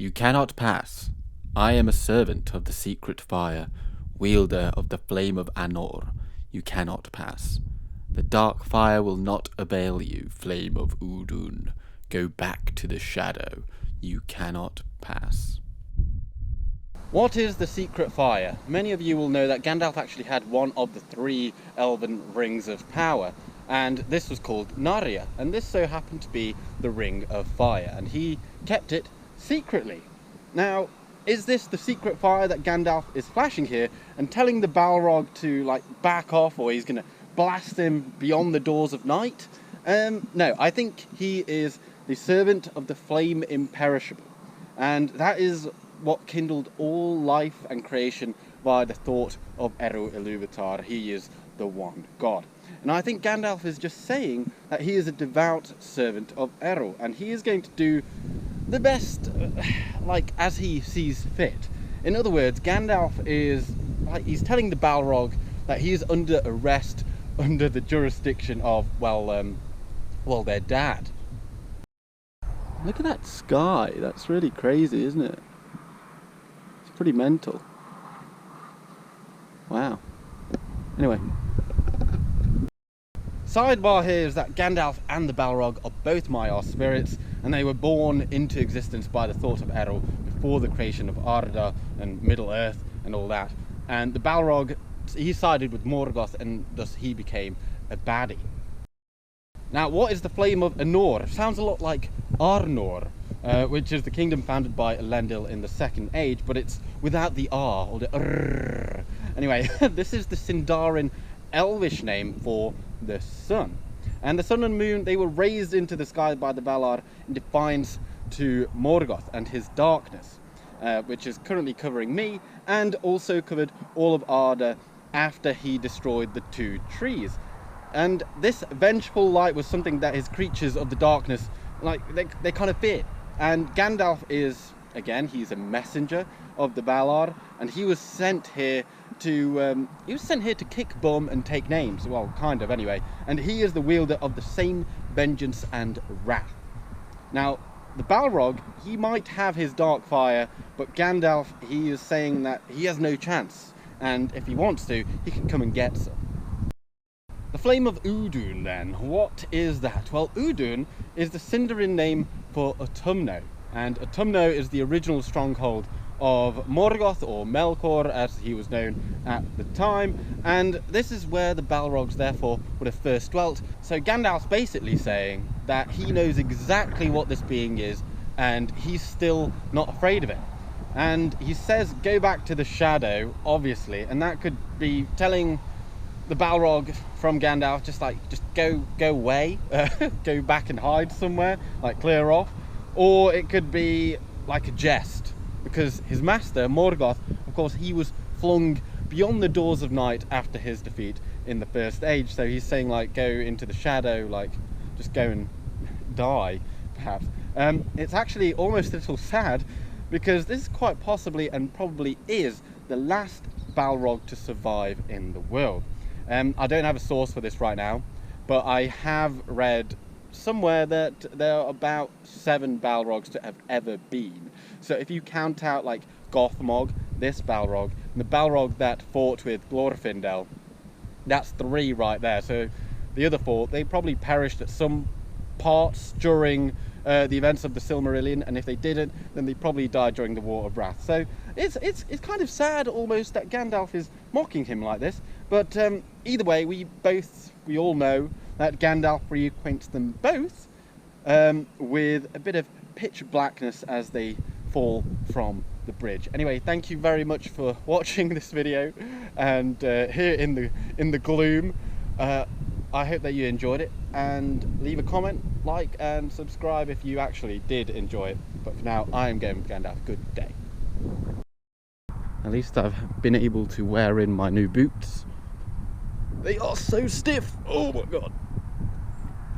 You cannot pass. I am a servant of the secret fire, wielder of the flame of Anor. You cannot pass. The dark fire will not avail you, flame of Udun. Go back to the shadow. You cannot pass. What is the secret fire? Many of you will know that Gandalf actually had one of the 3 elven rings of power, and this was called Moria, and this so happened to be the ring of fire, and he kept it secretly. Now, is this the secret fire that Gandalf is flashing here and telling the Balrog to back off, or he's going to blast him beyond the doors of night? No, I think he is the servant of the flame imperishable, and that is what kindled all life and creation via the thought of Eru Ilúvatar. He is the one God. And I think Gandalf is just saying that he is a devout servant of Eru, and he is going to do the best, as he sees fit. In other words, Gandalf is, he's telling the Balrog that he is under arrest, under the jurisdiction of, their dad. Look at that sky. That's really crazy, isn't it? It's pretty mental. Wow. Anyway. Sidebar here is that Gandalf and the Balrog are both Maiar spirits, and they were born into existence by the thought of Eru before the creation of Arda and Middle-earth and all that. And the Balrog, he sided with Morgoth, and thus he became a baddie. Now, what is the flame of Anor? It sounds a lot like Arnor, which is the kingdom founded by Elendil in the Second Age, but it's without the R, or the R. Anyway, this is the Sindarin Elvish name for the sun. And the sun and moon, they were raised into the sky by the Valar in defiance to Morgoth and his darkness, which is currently covering me, and also covered all of Arda after he destroyed the 2 trees. And this vengeful light was something that his creatures of the darkness, they kind of feared. And Gandalf is, again, he's a messenger of the Valar, and he was sent here to kick bum and take names. Well, kind of, anyway. And he is the wielder of the same vengeance and wrath. Now, the Balrog, he might have his dark fire, but Gandalf, he is saying that he has no chance. And if he wants to, he can come and get some. The flame of Udun, then. What is that? Well, Udun is the Sindarin name for Autumno, and Autumno is the original stronghold of Morgoth, or Melkor as he was known at the time, and this is where the Balrogs therefore would have first dwelt. So Gandalf's basically saying that he knows exactly what this being is, and he's still not afraid of it. And he says go back to the shadow, obviously, and that could be telling the Balrog from Gandalf just go away, go back and hide somewhere, clear off. Or it could be like a jest, because his master Morgoth, of course, he was flung beyond the doors of night after his defeat in the First Age. So he's saying go into the shadow, just go and die, perhaps. It's actually almost a little sad, because this is quite possibly and probably is the last Balrog to survive in the world. I don't have a source for this right now, but I have read somewhere that there are about 7 Balrogs to have ever been. So if you count out Gothmog, this Balrog, and the Balrog that fought with Glorfindel, that's 3 right there. So the other 4, they probably perished at some parts during the events of the Silmarillion, and if they didn't, then they probably died during the War of Wrath. So it's kind of sad almost that Gandalf is mocking him like this, but either way, we all know that Gandalf reacquaints them both with a bit of pitch blackness as they fall from the bridge. Anyway, thank you very much for watching this video, and here in the gloom, I hope that you enjoyed it, and leave a comment, like and subscribe if you actually did enjoy it. But for now, I am going with Gandalf. Good day. At least I've been able to wear in my new boots. They are so stiff. Oh my god.